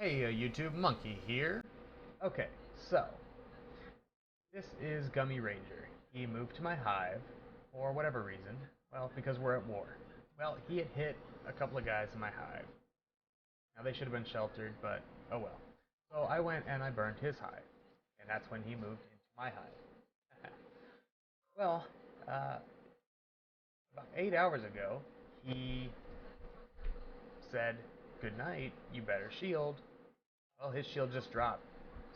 Hey, YouTube Monkey here. Okay, so this is GummyRanger. He moved to my hive for whatever reason. Well, because we're at war. Well, he had hit a couple of guys in my hive. Now they should have been sheltered, but oh well. So I went and I burned his hive, and that's when he moved into my hive. Well, about 8 hours ago, he said, "Good night. You better shield." Well, his shield just dropped,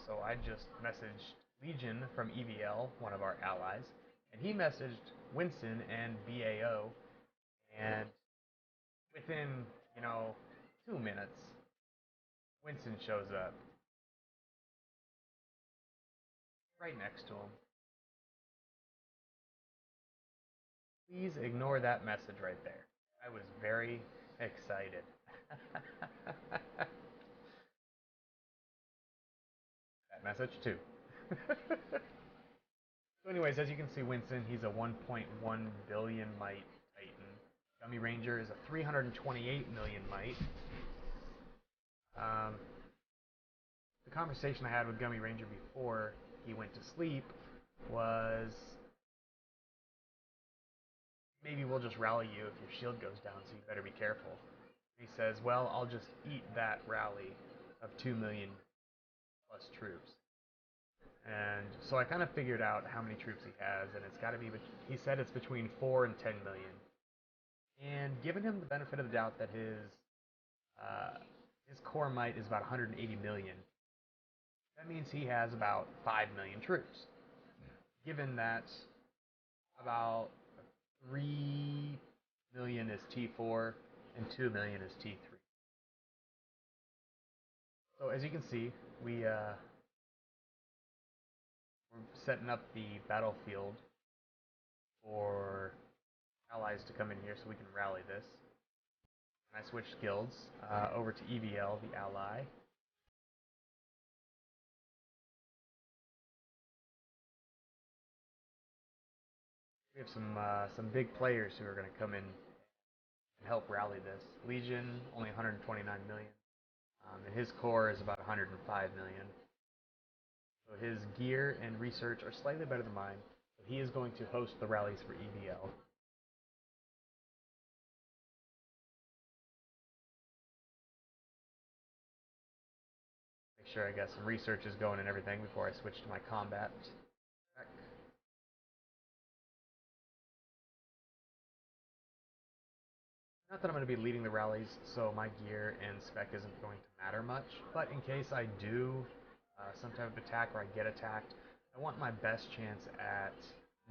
so I just messaged Legion from EVL, one of our allies, and he messaged Winson and BAO, and within, 2 minutes, Winson shows up right next to him. Please ignore that message right there. I was very excited. That message too. So anyways, as you can see, Winson, he's a 1.1 billion mite Titan. GummyRanger is a 328 million mite. Um, the conversation I had with GummyRanger before he went to sleep was, maybe we'll just rally you if your shield goes down, so you better be careful. He says, well, I'll just eat that rally of 2 million plus troops. And so I kind of figured out how many troops he has, and it's got to be, he said it's between 4 and 10 million. And given him the benefit of the doubt that his core might is about 180 million, that means he has about 5 million troops. Given that about 3 million is T4 and 2 million is T3. So as you can see, we're setting up the battlefield for allies to come in here so we can rally this. And I switched guilds over to EVL, the ally. We have some big players who are going to come in and help rally this. Legion, only 129 million. And his core is about 105 million. So his gear and research are slightly better than mine. So he is going to host the rallies for EVL. Make sure I got some researches going and everything before I switch to my combat deck. Not that I'm going to be leading the rallies, so my gear and spec isn't going to matter much, but in case I do some type of attack or I get attacked, I want my best chance at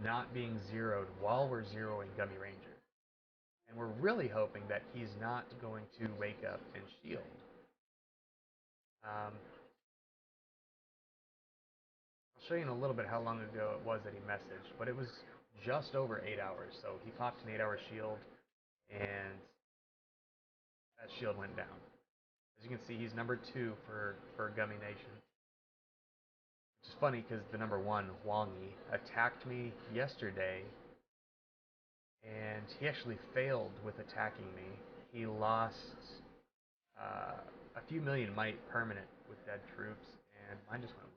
not being zeroed while we're zeroing GummyRanger. And we're really hoping that he's not going to wake up and shield. I'll show you in a little bit how long ago it was that he messaged, but it was just over 8 hours, so he popped an 8-hour shield, and that shield went down. As you can see, he's number 2 for Gummy Nation. Which is funny because the number 1, Wongy, attacked me yesterday, and he actually failed with attacking me. He lost a few million might permanent with dead troops, and mine just went.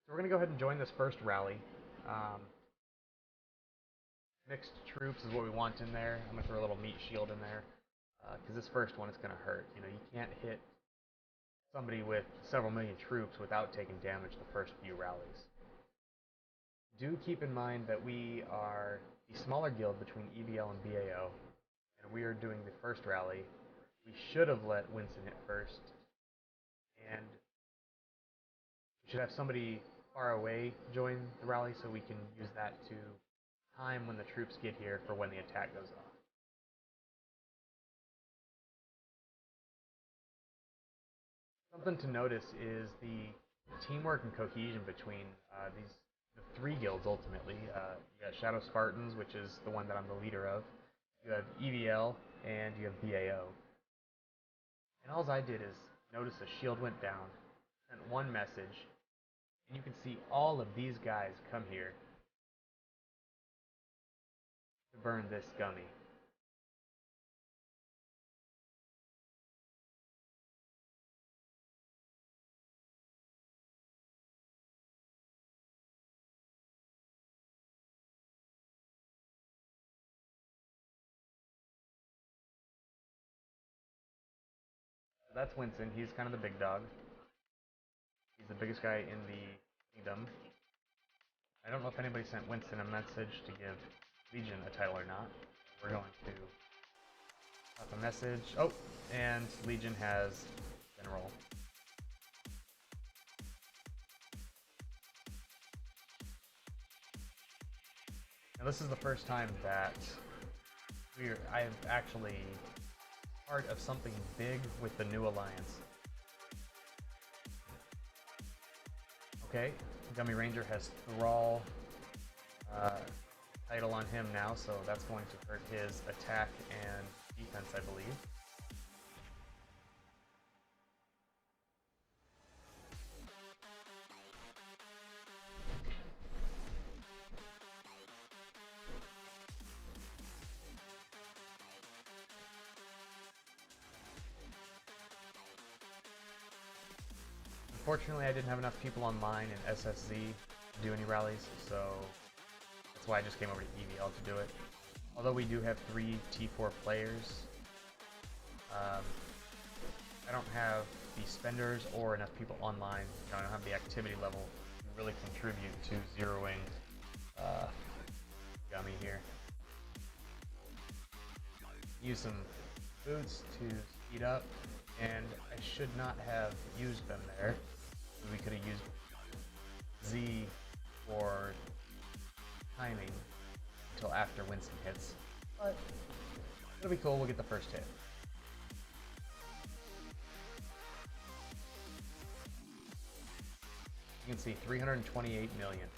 So we're going to go ahead and join this first rally. Mixed troops is what we want in there. I'm going to throw a little meat shield in there, because this first one is going to hurt. You can't hit somebody with several million troops without taking damage the first few rallies. Do keep in mind that we are the smaller guild between EVL and BAO, and we are doing the first rally. We should have let Winson hit first, and we should have somebody far away join the rally so we can use that to time when the troops get here for when the attack goes off. Something to notice is the teamwork and cohesion between the 3 guilds ultimately. You got Shadow Spartans, which is the one that I'm the leader of. You have EVL, and you have BAO. And all I did is notice a shield went down, sent one message, and you can see all of these guys come here to burn this gummy. That's Winston. He's kind of the big dog. He's the biggest guy in the kingdom. I don't know if anybody sent Winston a message to give Legion a title or not. We're going to pop a message. Oh, and Legion has General. Now this is the first time that I am actually part of something big with the new alliance. Okay, GummyRanger has Thrall title on him now, so that's going to hurt his attack and defense, I believe. Unfortunately, I didn't have enough people online in SSZ to do any rallies, so that's why I just came over to EVL to do it. Although we do have 3 T4 players, I don't have the spenders or enough people online. I don't have the activity level to really contribute to zeroing Gummy here. Use some boots to speed up, and I should not have used them there. We could have used Z for timing until after Winston hits, but it'll be cool. We'll get the first hit. You can see 328 million.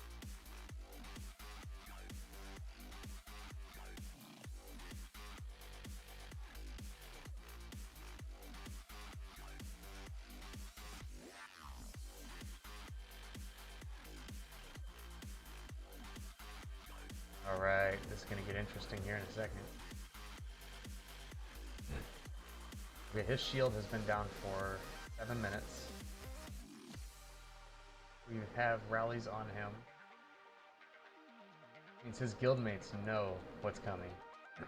Alright, this is going to get interesting here in a second. Okay, his shield has been down for 7 minutes. We have rallies on him. Means his guildmates know what's coming. I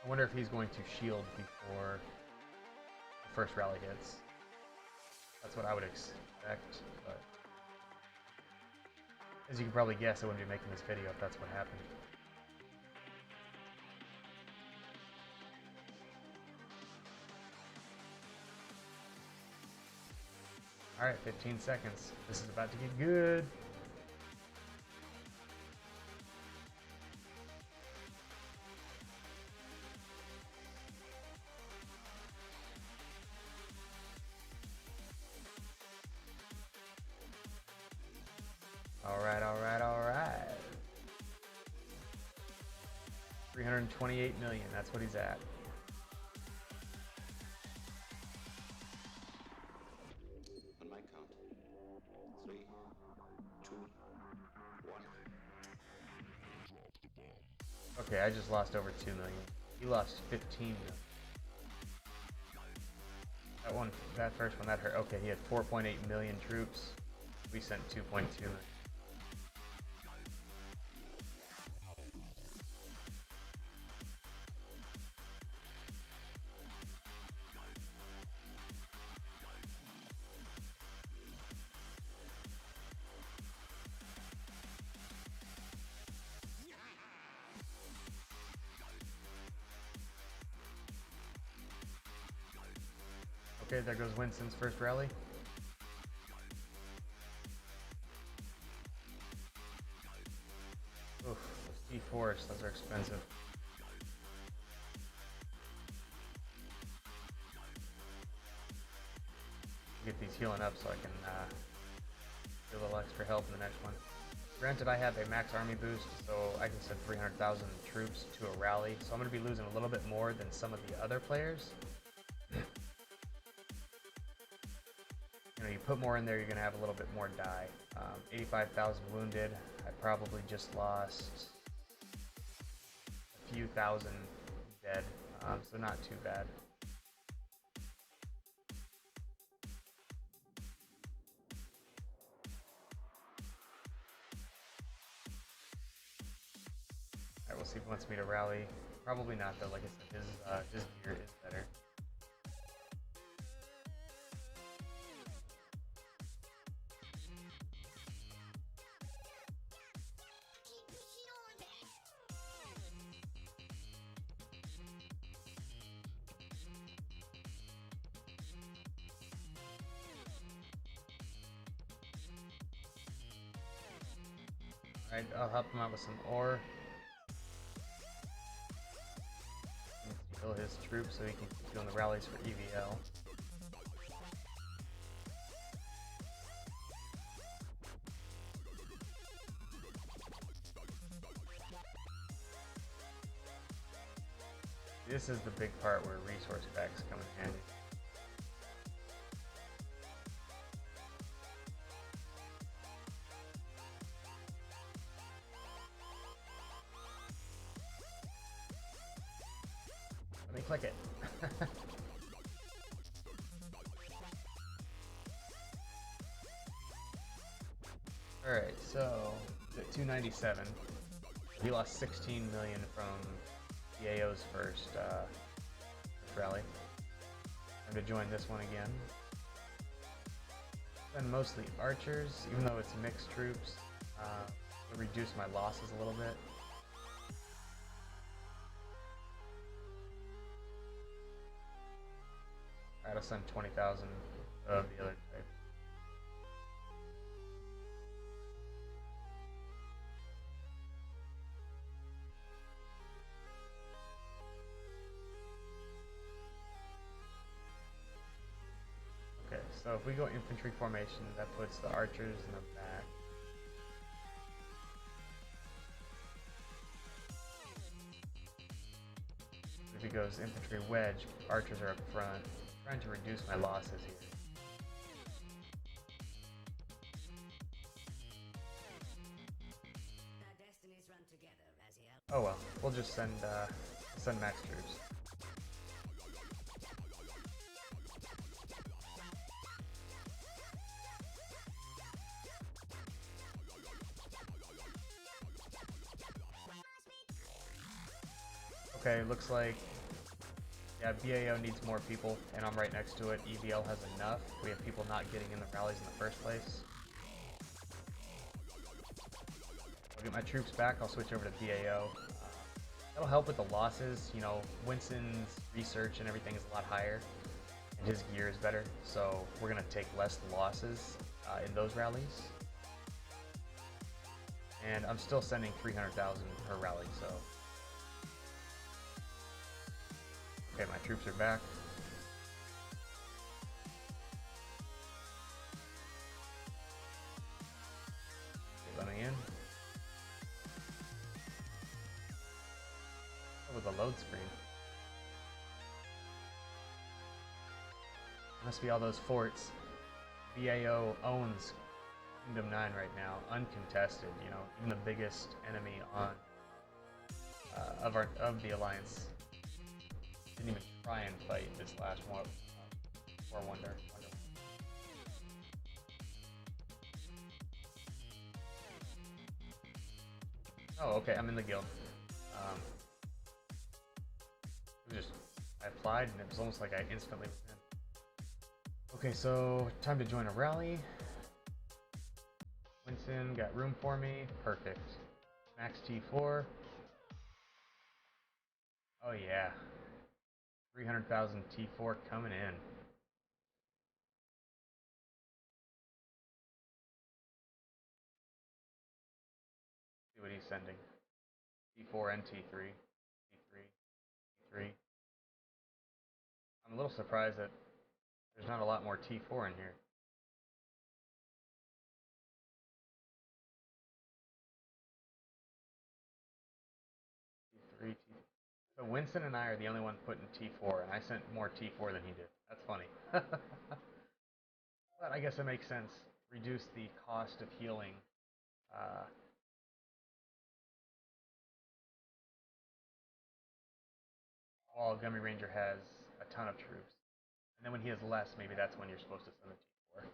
wonder if he's going to shield before the first rally hits. That's what I would expect, but as you can probably guess, I wouldn't be making this video if that's what happened. Alright, 15 seconds. This is about to get good. Alright, alright, alright. 328 million, that's what he's at. On my count. 3, 2, 1. Okay, I just lost over 2 million. He lost 15 million. That first one, that hurt. Okay, he had 4.8 million troops. We sent 2.2 million. Okay, there goes Winston's first rally. Oof, D4s, those are expensive. Get these healing up so I can get a little extra help in the next one. Granted, I have a max army boost, so I can send 300,000 troops to a rally, so I'm going to be losing a little bit more than some of the other players. You know, you put more in there, you're going to have a little bit more die. 85,000 wounded. I probably just lost a few thousand dead, so not too bad. Alright, we'll see if he wants me to rally. Probably not though, like I said, his gear is better. Alright, I'll help him out with some ore. Heal his troops so he can keep doing the rallies for EVL. This is the big part where resource packs come in handy. Let me click it. Alright, so at 297, he lost 16 million from AO's first rally. I'm going to join this one again. And mostly archers, even though it's mixed troops, to reduce my losses a little bit. Alright, I'll send 20,000 of the other type. Okay, so if we go infantry formation, that puts the archers in the back. If he goes infantry wedge, archers are up front. I'm trying to reduce my losses here. Oh well, we'll just send max troops. Okay, looks like, yeah, BAO needs more people, and I'm right next to it. EVL has enough. We have people not getting in the rallies in the first place. I'll get my troops back. I'll switch over to BAO. That'll help with the losses. You know, Winston's research and everything is a lot higher, and his gear is better, so we're going to take less losses in those rallies. And I'm still sending 300,000 per rally, so... Okay, my troops are back. Okay, let me in. Oh, with a load screen. Must be all those forts. BAO owns Kingdom 9 right now, uncontested. You know, even the biggest enemy on of the Alliance didn't even try and fight this last war wonder. Oh, okay, I'm in the guild. I applied and it was almost like I instantly was in. Okay, so time to join a rally. Winston got room for me. Perfect. Max T4. Oh yeah. 300,000 T4 coming in. See what he's sending. T4 and T3. T3. T3. I'm a little surprised that there's not a lot more T4 in here. T3, T3. So Winston and I are the only ones putting T4, and I sent more T4 than he did. That's funny. But I guess it makes sense. Reduce the cost of healing. While GummyRanger has a ton of troops. And then when he has less, maybe that's when you're supposed to send the T4.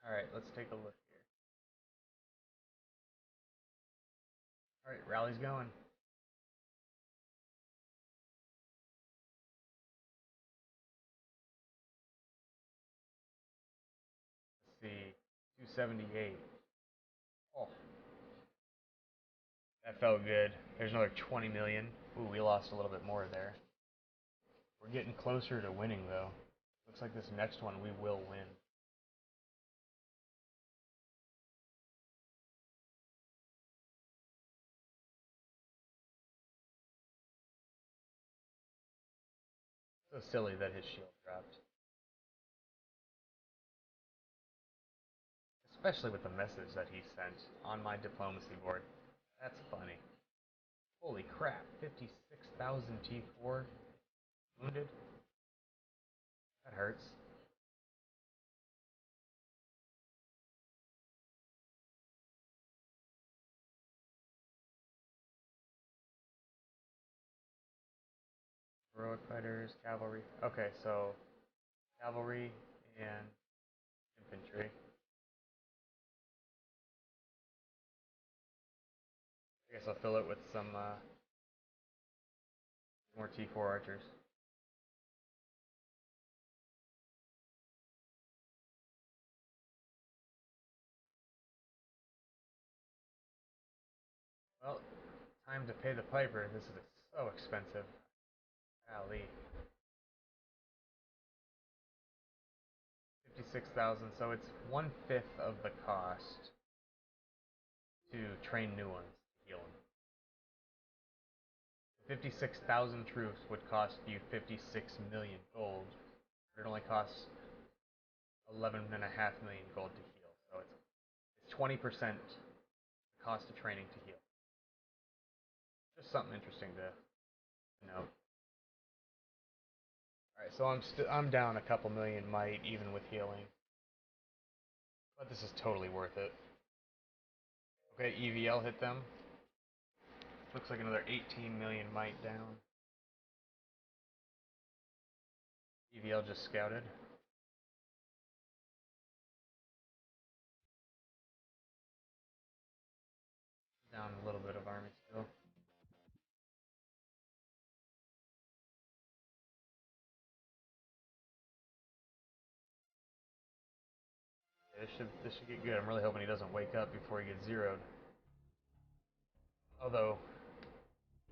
Alright, let's take a look here. Alright, rally's going. Let's see, 278. Oh, that felt good. There's another 20 million. Ooh, we lost a little bit more there. We're getting closer to winning, though. Looks like this next one we will win. So silly that his shield dropped. Especially with the message that he sent on my diplomacy board. That's funny. Holy crap, 56,000 T4 wounded? That hurts. Heroic fighters, cavalry. Okay, so cavalry and infantry. I guess I'll fill it with some more T4 archers. Well, time to pay the piper. This is so expensive. Golly. 56,000, so it's 1/5 of the cost to train new ones, heal them. 56,000 troops would cost you 56 million gold. But it only costs 11.5 million gold to heal, so it's 20% cost of training to heal. Just something interesting to note. Alright, so I'm down a couple million might even with healing. But this is totally worth it. Okay, EVL hit them. Looks like another 18 million might down. EVL just scouted. Down a little bit of army still. Yeah, this should get good. I'm really hoping he doesn't wake up before he gets zeroed. Although,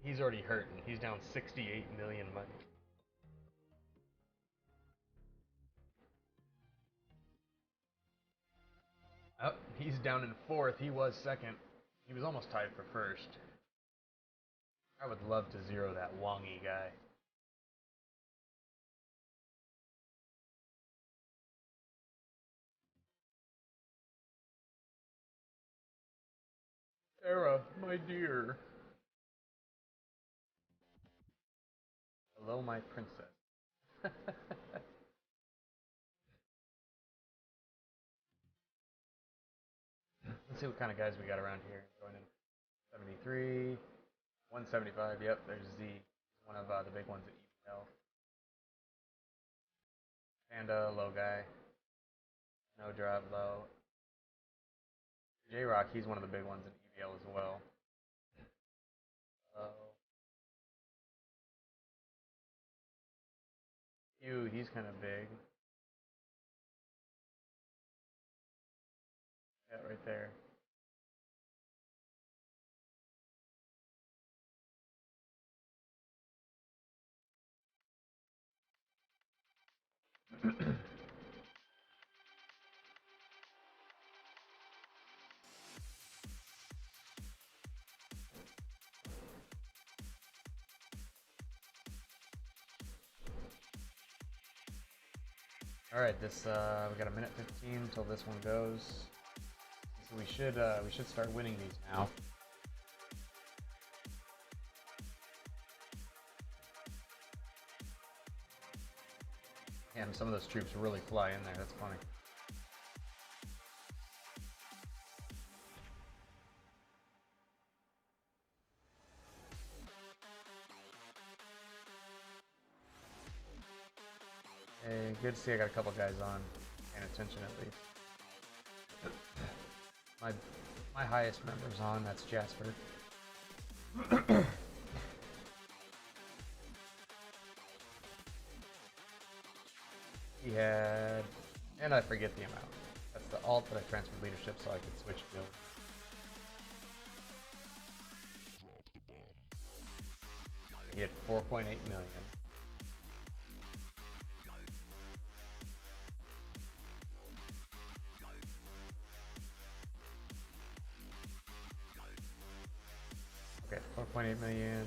he's already hurting. He's down 68 million money. Oh, he's down in 4th. He was 2nd. He was almost tied for 1st. I would love to zero that Wongy guy. Sarah, my dear. Hello, my princess. Let's see what kind of guys we got around here. Going in 73, 175. Yep, there's Z. One of the big ones at EPL. Panda, low guy. No drive low. J-Rock, he's one of the big ones in EVL as well. Hugh, he's kind of big. Yeah, right there. All right, this we got a minute 15 until this one goes. So we should start winning these now. Damn, some of those troops really fly in there. That's funny. Hey, good to see I got a couple guys on, paying attention at least. My highest member's on. That's Jasper. He had, and I forget the amount. That's the alt that I transferred leadership so I could switch guild. He had 4.8 million. 1.8 million.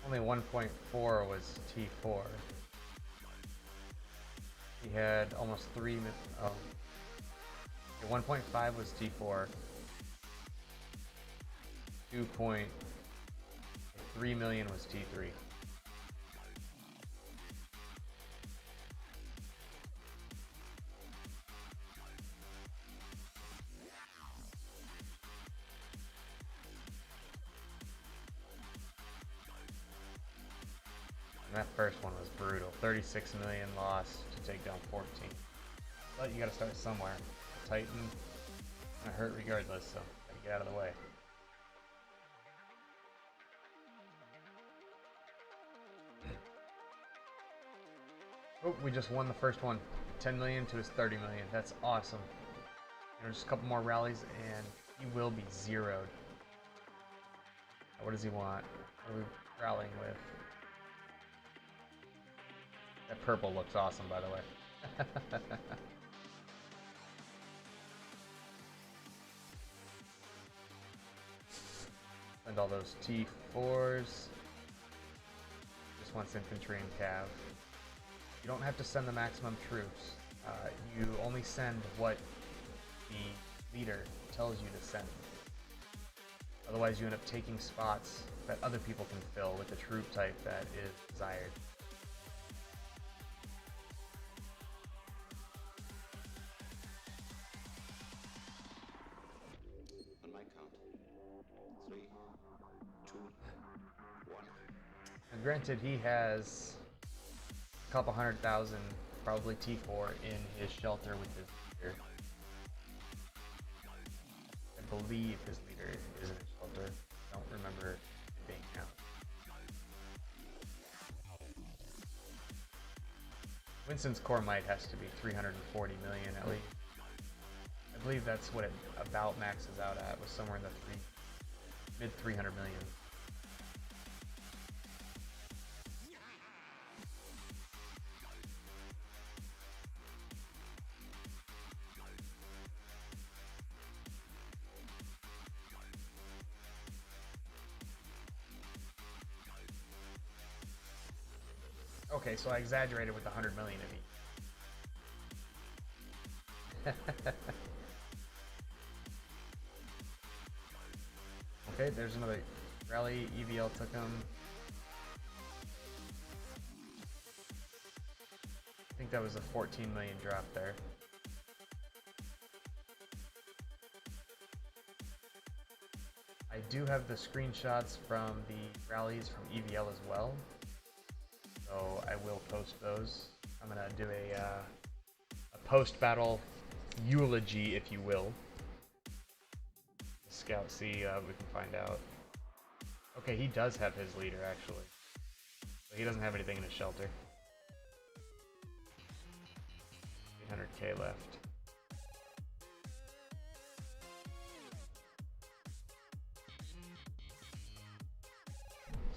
Only 1.4 was T4. He had almost 3 million. Oh. 1.5 was T4. 2.3 million was T3. And that first one was brutal. 36 million loss to take down 14. But you gotta start somewhere. Titan gonna hurt regardless, so gotta get out of the way. Oh, we just won the first one. 10 million to his 30 million. That's awesome. You know, just a couple more rallies and he will be zeroed. What does he want? What are we rallying with? That purple looks awesome, by the way. Send all those T4s. Just wants infantry and cav. You don't have to send the maximum troops. You only send what the leader tells you to send. Otherwise, you end up taking spots that other people can fill with the troop type that is desired. On my count. 3, 2, 1. And granted, he has a couple 100,000, probably T4, in his shelter with his leader. I believe his leader is in his shelter. I don't remember it being out. Winston's core might has to be 340 million at least. I believe that's what it about maxes out at, was somewhere in the mid 300 million. Okay, so I exaggerated with the 100 million of each. Okay, there's another rally. EVL took him. I think that was a 14 million drop there. I do have the screenshots from the rallies from EVL as well, so I will post those. I'm gonna do a post-battle eulogy, if you will. Scout, see, we can find out. Okay, he does have his leader, actually. But he doesn't have anything in his shelter. 800k left.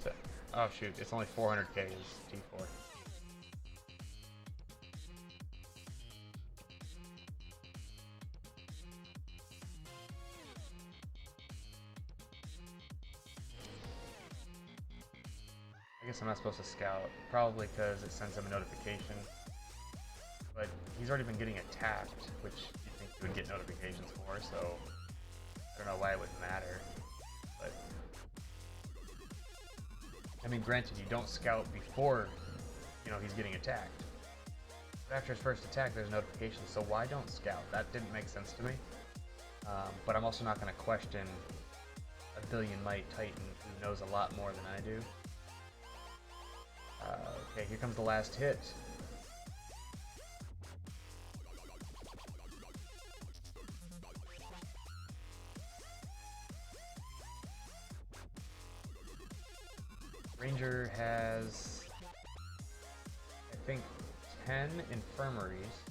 So, oh shoot, it's only 400k is T4. I guess I'm not supposed to scout, probably because it sends him a notification. But he's already been getting attacked, which you'd think he would get notifications for, so I don't know why it would matter. But I mean, granted, you don't scout before, you know, he's getting attacked. But after his first attack, there's notifications, so why don't scout? That didn't make sense to me. But I'm also not going to question a billion might Titan who knows a lot more than I do. Okay, here comes the last hit. Ranger has, I think, 10 infirmaries.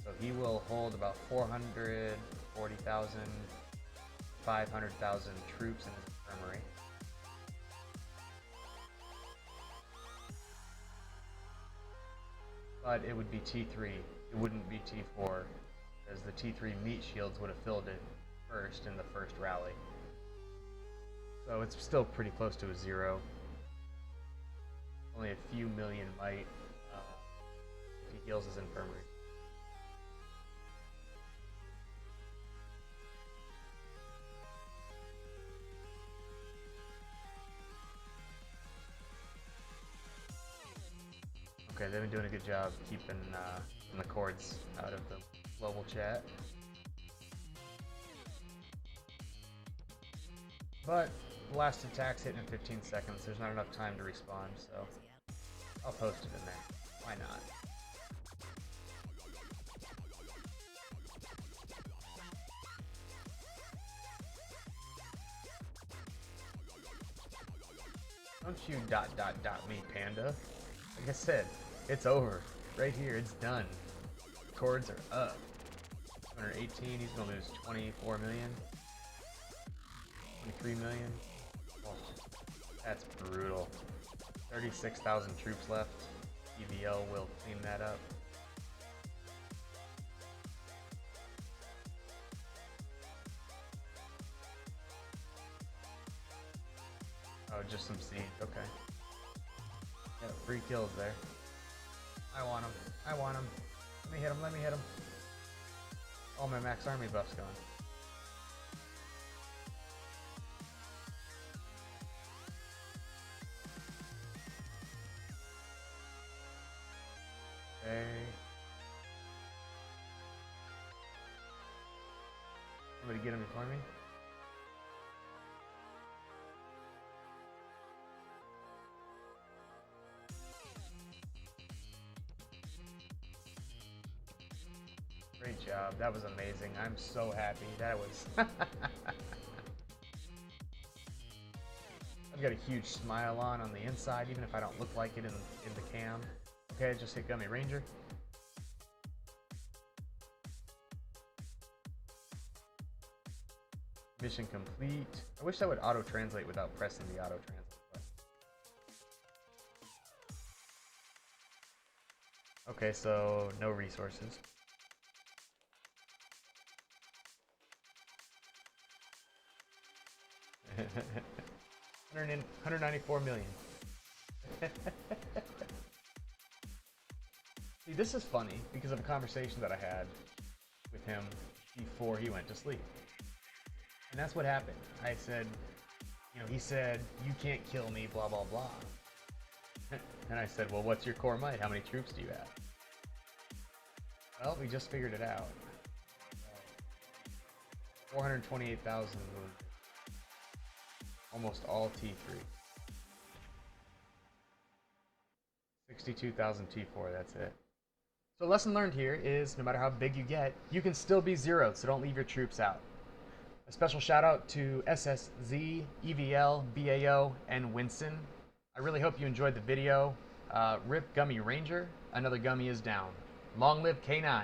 So he will hold about 440,000, 500,000 troops in his infirmary. But it would be T3, it wouldn't be T4. As the T3 meat shields would have filled it first in the first rally. So it's still pretty close to a 0. Only a few million might if he heals his infirmary. Okay, they've been doing a good job keeping the cords out of the global chat. But the last attack's hitting in 15 seconds. There's not enough time to respond, so I'll post it in there. Why not? Don't you ... me, panda. Like I said, it's over. Right here, it's done. Cords are up. 218, he's gonna lose 24 million. 23 million. Oh, that's brutal. 36,000 troops left. EVL will clean that up. Oh, just some seed. Okay. Yeah, 3 kills there. I want him. I want him. Let me hit him. Let me hit him. Oh, my max army buff's gone. Okay. Somebody get him before me. Great job. That was amazing. I'm so happy. That was... I've got a huge smile on the inside, even if I don't look like it in the cam. Okay, I just hit GummyRanger. Mission complete. I wish that would auto-translate without pressing the auto-translate button. Okay, so no resources. $194 million. See, this is funny because of a conversation that I had with him before he went to sleep. And that's what happened. I said, you know, he said, "You can't kill me, blah, blah, blah." And I said, "Well, what's your core might? How many troops do you have?" Well, we just figured it out. 428,000 was almost all T3. 62,000 T4, that's it. So lesson learned here is no matter how big you get, you can still be zeroed, so don't leave your troops out. A special shout out to SSZ, EVL, BAO, and Winson. I really hope you enjoyed the video. RIP GummyRanger, another gummy is down. Long live K9.